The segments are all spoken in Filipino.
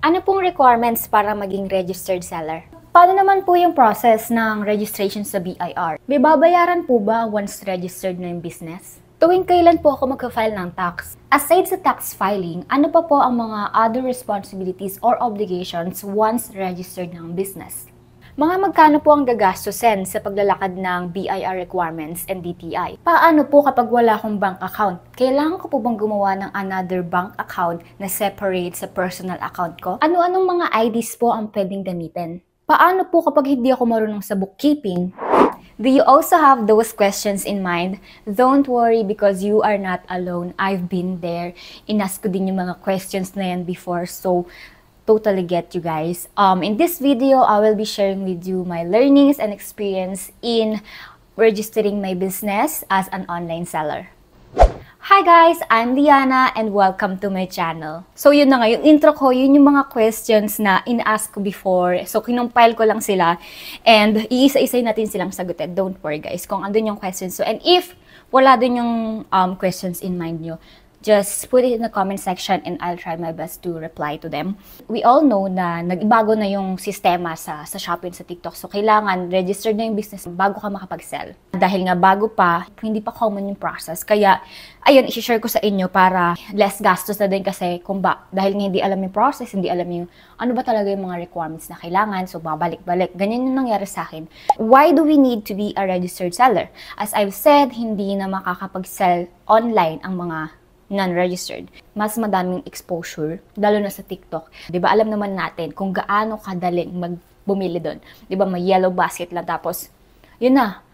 Ano pong requirements para maging registered seller? Paano naman po yung process ng registration sa BIR? May babayaran po ba once registered na yung business? Tuwing kailan po ako mag-file ng tax? Aside sa tax filing, ano pa po ang mga other responsibilities or obligations once registered ng business? Mga magkano po ang gagastusin sa paglalakad ng BIR requirements and DTI? Paano po kapag wala akong bank account? Kailangan ko po bang gumawa ng another bank account na separate sa personal account ko? Ano-anong mga IDs po ang pwedeng gamitin? Paano po kapag hindi ako marunong sa bookkeeping? Do you also have those questions in mind? Don't worry because you are not alone. I've been there. Inask ko din yung mga questions na yan before. So, totally get you guys. In this video, I will be sharing with you my learnings and experience in registering my business as an online seller. Hi guys! I'm Liana and welcome to my channel. So yun na nga, yung intro ko, yun yung mga questions na in-ask ko before. So kinumpile ko lang sila and iisa-isay natin silang sagutin. Don't worry guys kung andun yung questions. So, and if wala dun yung questions in mind nyo, just put it in the comment section and I'll try my best to reply to them. We all know na nagbago na yung sistema sa Shopee and sa TikTok. So, kailangan registered na yung business bago ka makapag-sell. Dahil nga bago pa, hindi pa common yung process. Kaya, ayun, i-share ko sa inyo para less gastos na din kasi dahil nga hindi alam yung process, hindi alam yung ano ba talaga yung mga requirements na kailangan. So, babalik-balik. Ganyan yung nangyari sa akin. Why do we need to be a registered seller? As I've said, hindi na makakapag-sell online ang mga non-registered. Mas madaming exposure, lalo na sa TikTok. 'Di ba alam naman natin kung gaano kadaling bumili doon. 'Di ba may yellow basket lang tapos yun na,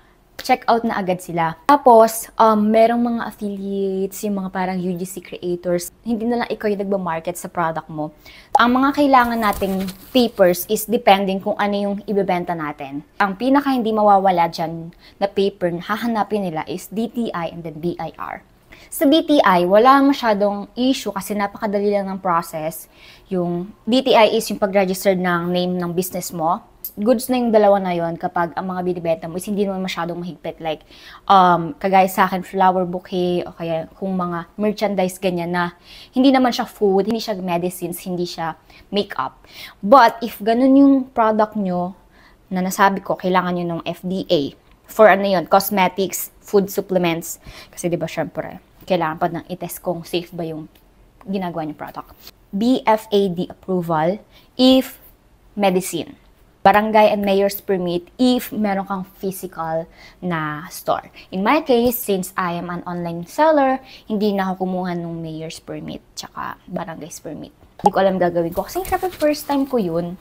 check out na agad sila. Tapos, merong mga affiliates, yung mga parang UGC creators, hindi na lang ikaw yung nagba-market sa product mo. Ang mga kailangan nating papers is depending kung ano yung ibebenta natin. Ang pinaka hindi mawawala dyan na paper na hahanapin nila is DTI and then BIR. Sa DTI, wala masyadong issue kasi napakadali lang ng process. Yung DTI is yung pag-register ng name ng business mo. Goods na yung dalawa na yon kapag ang mga binibenta mo is hindi naman masyadong mahigpit. Like, kagaya sa akin, flower bouquet, o kaya kung mga merchandise ganyan na hindi naman siya food, hindi siya medicines, hindi siya makeup. But, if ganun yung product nyo na nasabi ko, kailangan nyo ng FDA for ano yun, cosmetics, food supplements. Kasi diba, syempre, kailangan pa ng i-test kung safe ba yung ginagawa niyong product. BFAD approval if medicine. Barangay and mayor's permit if meron kang physical na store. In my case, since I am an online seller, hindi na ako kumuha ng mayor's permit tsaka barangay's permit. Hindi ko alam gagawin ko kasi syempre first time ko yun.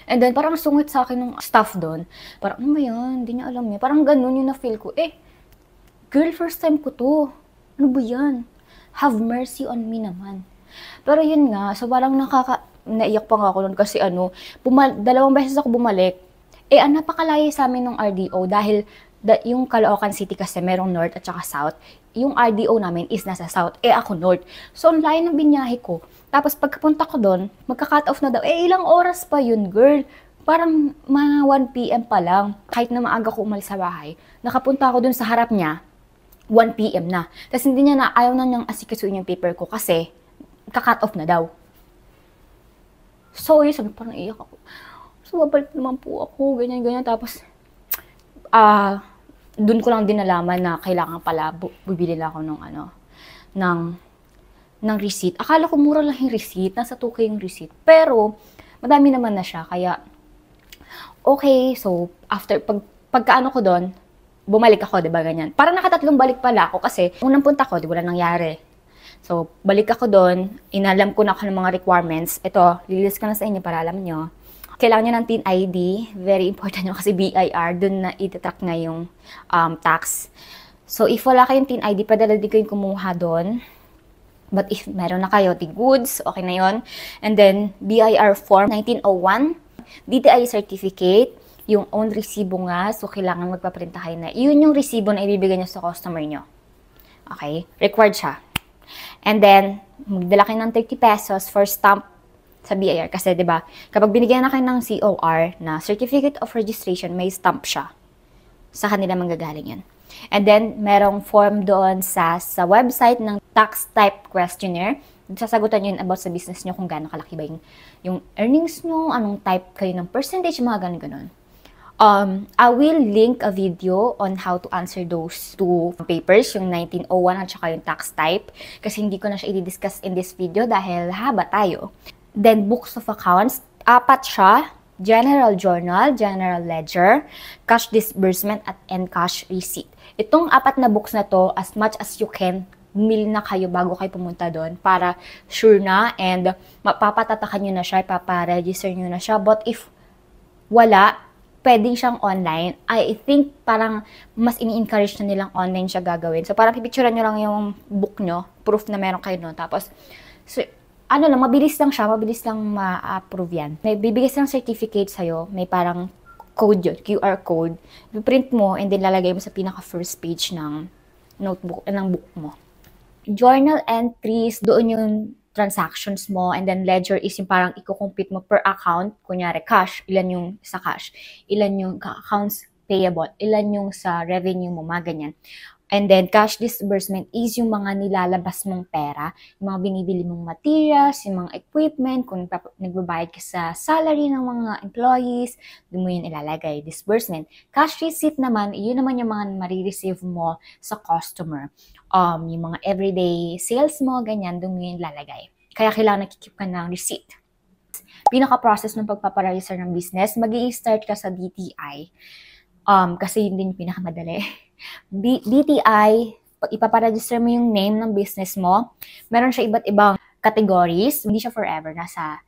And then parang sungit sa akin ng staff doon. Parang ano ba yan? Hindi niya alam niya. Parang ganun yung na-feel ko. Girl, first time ko to. Ano ba yan? Have mercy on me naman. Pero yun nga, so parang naiyak pa nga ako nun kasi dalawang beses ako bumalik. Napakalayo sa amin ng RDO dahil yung Caloocan City kasi merong north at saka south. Yung RDO namin is nasa south. Ako north. So, ang layo ng binyahe ko. Tapos pagkapunta ko doon, magka-cut off na daw. Ilang oras pa yun, girl? Parang mga 1 PM pa lang. Kahit na maaga ko umalis sa bahay, nakapunta ako doon sa harap niya. 1 PM na. Tapos hindi niya ayaw na niyang asikasuin yung paper ko kasi ka-cut off na daw. So, yun, sabi parang iyak ako. So, babalik naman po ako, ganyan-ganyan. Tapos, dun ko lang din nalaman na kailangan pala bibili lang ako ng receipt. Akala ko mura lang yung receipt, nasa 2K yung receipt. Pero, madami naman na siya. Kaya, okay, so, after, pagkaano ko doon, bumalik ako, di ba, ganyan. Parang nakatatlong balik pala ako kasi unang punta ko, di wala nangyari. So, balik ako doon, inalam ko na ako ng mga requirements. Ito, lilist ko na sa inyo para alam nyo. Kailangan nyo ng TIN ID, very important nyo kasi BIR, doon na itatrack nga yung tax. So, if wala kayong TIN ID, pwede din kayong kumuha doon. But if meron na kayo, the goods, okay na yon. And then, BIR form 1901, DTI certificate, yung own resibo nga, so kailangan magpaprint kayo na. Yun yung resibo na ibibigay nyo sa customer nyo. Okay? Required siya. And then, magdala kayo ng 30 pesos for stamp sa BIR. Kasi, di ba, kapag binigyan na kayo ng COR na Certificate of Registration, may stamp siya. Sa kanila manggagaling yan. And then, merong form doon sa website ng tax type questionnaire Sasagutan nyo yun about sa business nyo, kung gaano kalaki ba yung earnings nyo, anong type kayo ng percentage, mga ganun-ganun. I will link a video on how to answer those two papers, yung 1901 at saka yung tax type, kasi hindi ko na siya i-discuss in this video dahil haba tayo. Then, books of accounts, 4 siya: general journal, general ledger, cash disbursement, and cash receipt. Itong 4 na books na to, as much as you can, bumili na kayo bago kayo pumunta doon para sure na, and mapapatatakan nyo na siya, paparegister nyo na siya. But if wala, pwedeng siyang online. I think parang mas ini-encourage na nilang online siya gagawin. So parang pipicturean nyo lang yung book nyo, proof na meron kayo doon. Tapos, so, mabilis lang siya, mabilis lang ma-approve yan. May bibigay silang certificate sa'yo, may parang code yun, QR code. Print mo, and then lalagay mo sa pinaka-first page ng notebook, ng book mo. Journal entries, doon yung transactions mo, and then ledger is yung parang i-compute mo per account. Kunyari, cash, ilan yung sa cash, ilan yung accounts payable, ilan yung sa revenue mo, mga ganyan. And then, cash disbursement is yung mga nilalabas mong pera, yung mga binibili mong materials, yung mga equipment, kung nagbabayad ka sa salary ng mga employees, doon mo yun ilalagay, disbursement. Cash receipt naman, yun naman yung mga marireceive mo sa customer. Yung mga everyday sales mo, ganyan, doon mo yun ilalagay. Kaya kailangan nakikip ka ng receipt. Pinaka-process ng pagpaparegister ng business, mag-i-start ka sa DTI. Kasi yun din yung pinakamadali. DTI, pag ipaparegister mo yung name ng business mo, meron siya iba't ibang categories. Hindi siya forever. Nasa,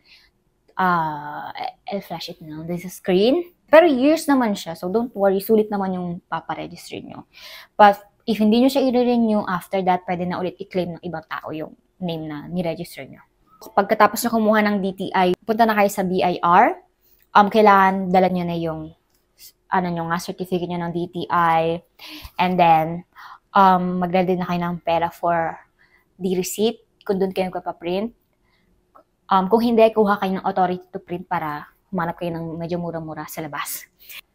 I'll flash it now. This is screen. Pero years naman siya. So don't worry, sulit naman yung paparegister nyo. But if hindi nyo siya i-renew, after that, pwede na ulit i-claim ng ibang tao yung name na ni-register nyo. Pagkatapos nyo kumuha ng DTI, punta na kayo sa BIR. Kailangan dala nyo na yung certificate nyo ng DTI. And then, mag-ready na kayo ng pera for the receipt, kung doon kayo magpapaprint. Kung hindi, kuha kayo ng authority to print para humanap kayo ng medyo mura-mura sa labas.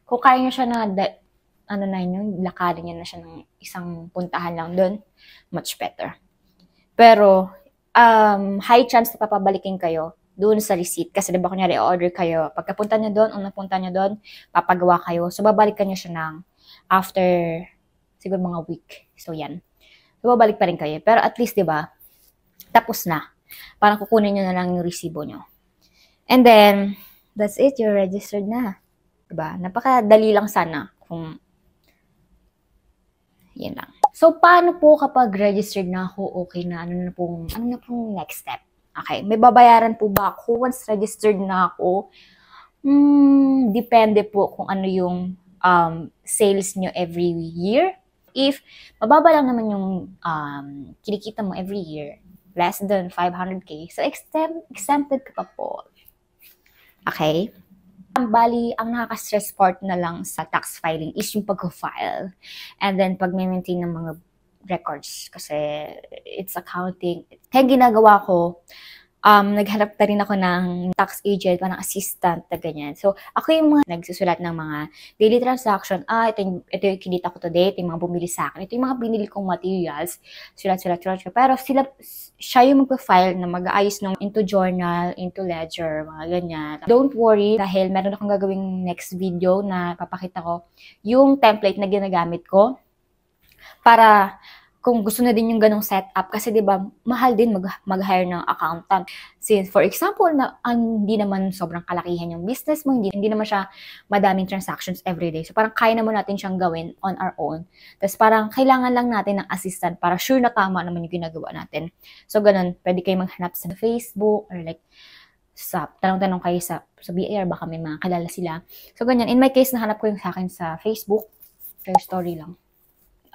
Kung kaya nyo siya na, lakadin nyo na siya ng isang puntahan lang doon, much better. Pero, high chance na papabalikin kayo doon sa receipt. Kasi diba kunyari, order kayo. Pagkapunta nyo doon, napunta nyo doon, papagawa kayo. So, babalikan nyo siya ng after, siguro mga week. So, yan. So, babalik pa rin kayo. Pero at least, diba, tapos na. Parang kukunin nyo na lang yung resibo nyo. And then, that's it. You're registered na. Diba? Napakadali lang sana kung yan lang. So, paano po kapag registered na ako, okay na, ano na pong next step? Okay, may babayaran po ba ako once registered na ako? Depende po kung ano yung sales nyo every year. If mababa lang naman yung kinikita mo every year, less than 500k, so exempted ka pa po. Okay? Bali, ang nakaka-stress part na lang sa tax filing is yung pag-file. And then, pag-maintain ng mga records. Kasi it's accounting. Kaya ginagawa ko, naghanap na rin ako ng tax agent, ng assistant na ganyan. So, ako yung mga nagsusulat ng mga daily transaction. Ito yung kinita ko today, ito yung mga bumili sa akin, ito yung mga binili kong materials. Sulat. Pero siya yung magpa-file na mag-aayos ng into journal, into ledger, mga ganyan. Don't worry, dahil meron akong gagawing next video na papakita ko yung template na ginagamit ko para kung gusto na din yung ganong setup, kasi diba, mahal din mag-hire ng accountant. Since, for example, na hindi naman sobrang kalakihan yung business mo, hindi naman siya madaming transactions everyday. So, parang kaya naman natin siyang gawin on our own. Tapos, parang kailangan lang natin ng assistant para sure na tama naman yung ginagawa natin. So, ganun, pwede kayo maghanap sa Facebook or like, tanong-tanong kayo sa BIR, baka may mga kilala sila. So, ganyan. In my case, nahanap ko yung sa akin sa Facebook. Share story lang.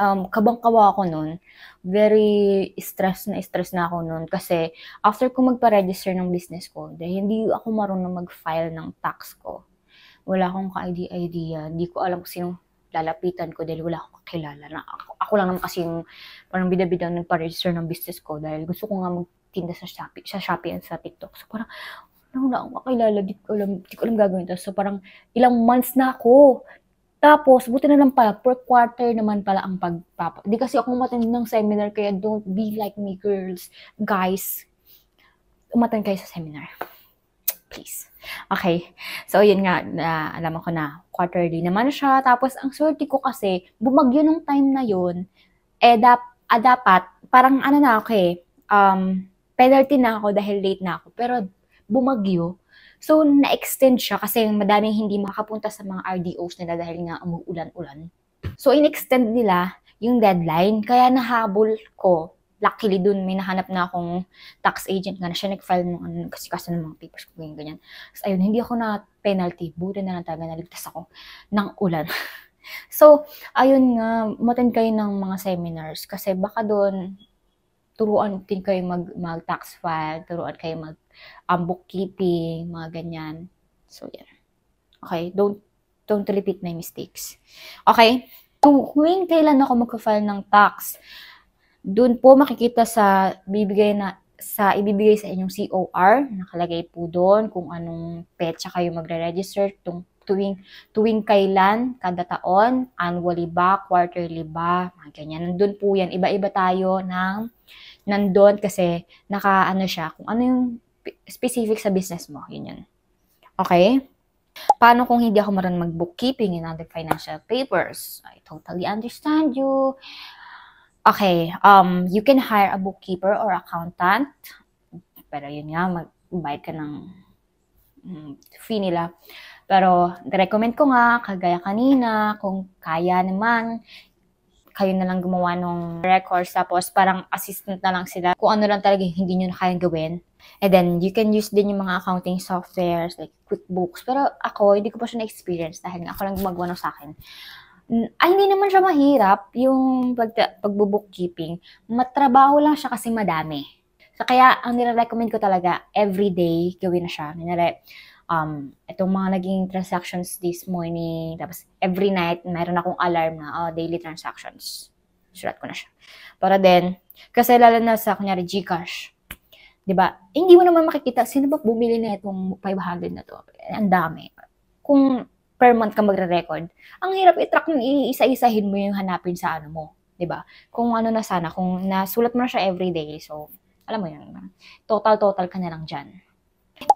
Kabang-kawa ako nun. Very stress na ako nun. Kasi after ko magpa-register ng business ko, dahil hindi ako marunong mag-file ng tax ko. Wala akong ka-idea. Hindi ko alam kung sino lalapitan ko dahil wala akong kakilala. Ako lang naman kasi yung parang bida-bida nagpa-register ng business ko dahil gusto ko nga magtinda sa Shopee and sa TikTok. So parang, wala akong kakilala. Di ko alam gagawin ito. So parang ilang months na ako. Tapos, buti na lang pala, per quarter naman pala ang Di kasi ako umattend ng seminar, kaya don't be like me, girls, guys. umattend kayo sa seminar. Please. Okay. So, yun nga, alam ko na, quarterly naman siya. Tapos, ang swerte ko kasi, bumagyo nung time na yun, dapat, parang na ako penalty na ako dahil late na ako. Pero, bumagyo. So, na-extend siya kasi madaming hindi makapunta sa mga RDOs nila dahil nga umuulan-ulan. So, in-extend nila yung deadline. Kaya nahabol ko. Luckily dun, may nahanap na akong tax agent nga na siya nag-file ng kasi ng mga papers ko, ganyan. So, ayun, hindi ako na penalty. Buti na lang talaga, naligtas ako ng ulan. So, ayun nga, umattend kayo ng mga seminars kasi baka doon, turuan din kayo mag-tax file, turuan kayo bookkeeping, mga ganyan. So, yan. Okay, don't repeat my mistakes. Okay, tuwing kailan ako mag-file ng tax, doon po makikita sa ibibigay sa inyong COR, nakalagay po doon kung anong petsa kayo magre-register, tuwing kailan, kada taon, annually ba, quarterly ba, mga ganyan. Nandun po yan, iba-iba tayo nandun kasi siya, kung ano yung specific sa business mo, yun. Okay? Paano kung hindi ako marunong mag-bookkeeping in other financial papers? I totally understand you. Okay, you can hire a bookkeeper or accountant. Pero yun nga, magbayad ka ng fee nila. Pero, recommend ko nga, kagaya kanina, kung kaya naman, kayo na lang gumawa ng records, tapos parang assistant na lang sila. Kung ano lang talaga hindi nyo na kayang gawin. And then, you can use din yung mga accounting softwares, like QuickBooks. Pero ako, hindi ko pa siya na-experience dahil ako lang gumagawa ng sa akin. Hindi naman siya mahirap, yung pagbo-bookkeeping. Matrabaho lang siya kasi madami. So, kaya, ang nire-recommend ko talaga, everyday, gawin na siya. Itong mga naging transactions this morning, tapos every night, mayroon akong alarm na, daily transactions. Sulat ko na siya. Para din, kasi lalo na sa, kunyari, GCash. Diba? Hindi mo naman makikita, sino ba bumili na itong 500 na to? Ang dami. Kung per month ka magre-record, ang hirap i-track ng iisa-isahin mo yung hanapin sa ano mo, 'di ba? Kung ano na sana, kung nasulat mo na siya everyday, so alam mo yun, total ka na lang diyan.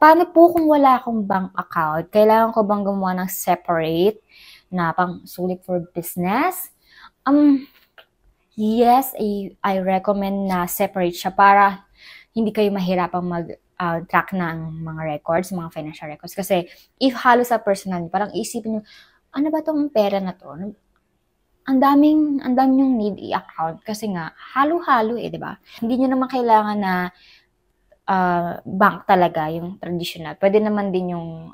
Paano po kung wala akong bank account? Kailangan ko bang gumawa ng separate na pang sulit for business? Yes, I recommend na separate siya para hindi kayo mahirapang track ng mga records, mga financial records. Kasi, if halos sa personal, parang isipin nyo, ano ba tong pera na to? Ang daming yung need i-account. Kasi nga, halo-halo di ba? Hindi nyo naman kailangan na bank talaga, yung traditional. Pwede naman din yung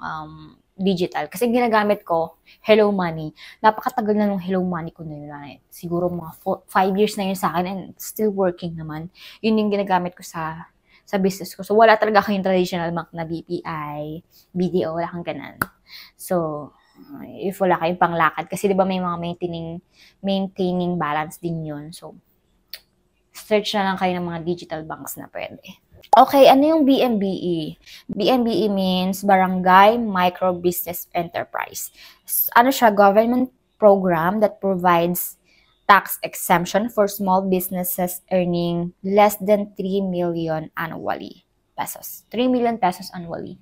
digital. Kasi ginagamit ko, Hello Money. Napakatagal na nung Hello Money ko na. Siguro mga 5 years na yun sa akin and still working naman. Yun yung ginagamit ko sa business ko. So, wala talaga kayong traditional bank na BPI, BDO, wala kang ganun. So, if wala kayong panglakad, kasi di ba may mga maintaining balance din yun. So, search na lang kayo ng mga digital banks na pwede. Okay, ano yung BMBE? BMBE means Barangay Micro Business Enterprise. Ano siya? Government program that provides tax exemption for small businesses earning less than 3 million annually pesos. 3 million pesos annually.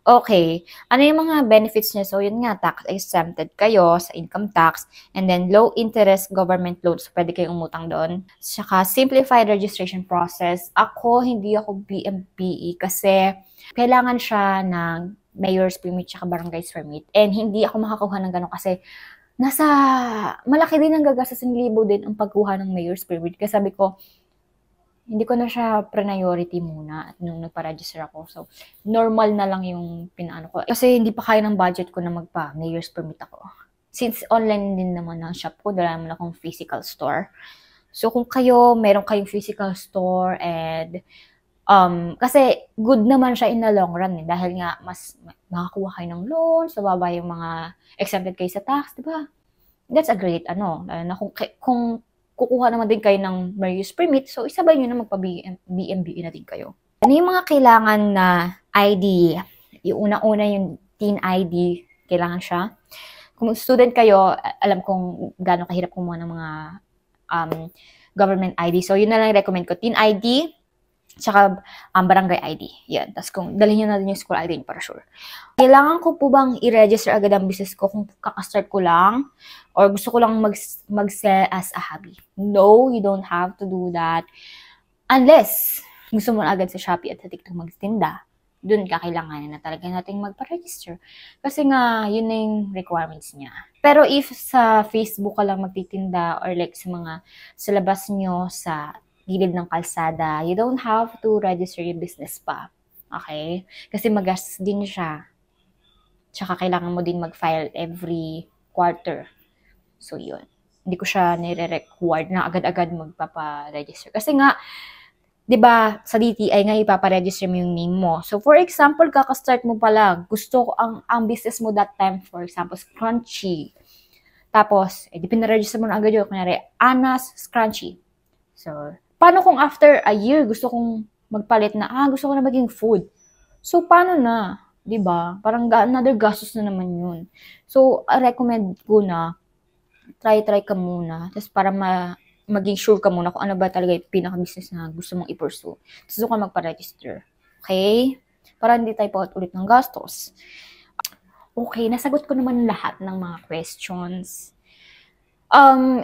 Okay. Ano yung mga benefits niya? So, yun nga, tax exempted kayo sa income tax, and then low interest government loans. So, pwede kayong umutang doon. Saka, simplified registration process. Hindi ako BMPE kasi kailangan siya ng mayor's permit saka barangay's permit. And hindi ako makakuha ng gano'n kasi malaki din ang gagastos ng libo din ang pagkuha ng mayor's permit. Kasi sabi ko, hindi ko na siya priority muna at nung nagpa-register ako. So, normal na lang yung pinaano ko. Kasi hindi pa kaya ng budget ko na magpa-mayor's permit ako. Since online din naman ang shop ko, wala naman akong physical store. So, kung meron kayong physical store and kasi good naman siya in the long run dahil nga mas makakuha kayo ng loan, so baba yung mga exempted kayo sa tax, di ba? That's a great kung kukuha naman din kayo ng mayor's permit, so isabay nyo na magpa-BMBE na din kayo. Ano yung mga kailangan na ID? Yung una-una yung teen ID, kailangan siya. Kung student kayo, alam kong gaano kahirap kumuha ng mga government ID. So, yun na lang recommend ko. Teen ID, Tsaka barangay ID. Yan. Tapos kung dalhin nyo na din yung school ID para sure. Kailangan ko po bang i-register agad ang business ko kung kakastart ko lang? Or gusto ko lang mag-sell as a hobby? No, you don't have to do that. Unless gusto mo na agad sa Shopee at sa TikTok magtinda. Doon kakailanganin na talaga natin magpa-register. Kasi nga, yun na yung requirements niya. Pero if sa Facebook ka lang magtitinda or like sa labas nyo, sa gilid ng kalsada, you don't have to register your business pa. Okay? Kasi magastos din siya. Tsaka kailangan mo din mag-file every quarter. So, yun. Hindi ko siya nire-required na agad-agad magpapa-register. Kasi nga, di ba, sa DTI nga ipapa-register mo yung name mo. So, for example, kakastart mo pala, gusto ko ang business mo that time, for example, Scrunchy. Tapos, di pinaregister mo na agad yun. Kunyari, Anna's Scrunchy. So, paano kung after a year, gusto kong magpalit na, gusto ko na maging food. So, paano na? Diba? Parang another gastos na naman yun. So, recommend ko na, try ka muna. Tapos, para maging sure ka muna kung ano ba talaga yung pinaka-business na gusto mong i-pursue. Tapos, ka magpa-register. Okay? Para hindi tayo paulit ng gastos. Okay, nasagot ko naman lahat ng mga questions.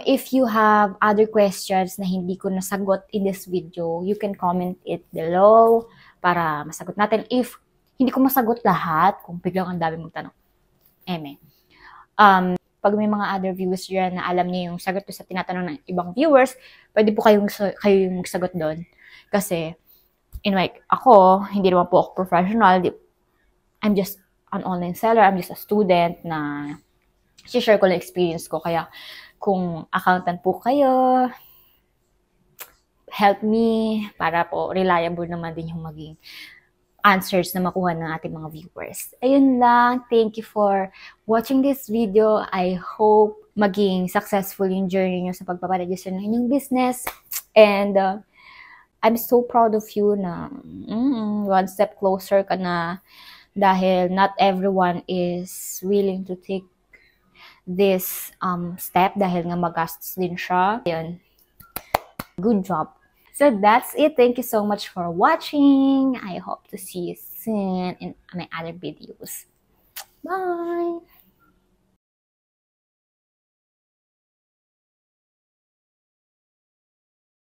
If you have other questions na hindi ko nasagot in this video, you can comment it below para masagot natin. If hindi ko masagot lahat, kung biglang ang dami mong tanong, pag may mga other viewers dyan na alam niyo yung sagot ko sa tinatanong ng ibang viewers, pwede po kayo yung sagot doon. Kasi, ako, hindi naman po ako professional. I'm just an online seller. I'm just a student na share ko lang experience ko. Kaya, kung accountant po kayo, help me para po reliable naman din yung maging answers na makuha ng ating mga viewers. Ayun lang. Thank you for watching this video. I hope maging successful yung journey nyo sa pagpaparegister ng inyong business. And I'm so proud of you na one step closer ka na dahil not everyone is willing to take this step dahil nga magastos din siya. Ayun. Good job. So that's it. Thank you so much for watching. I hope to see you soon in my other videos. Bye!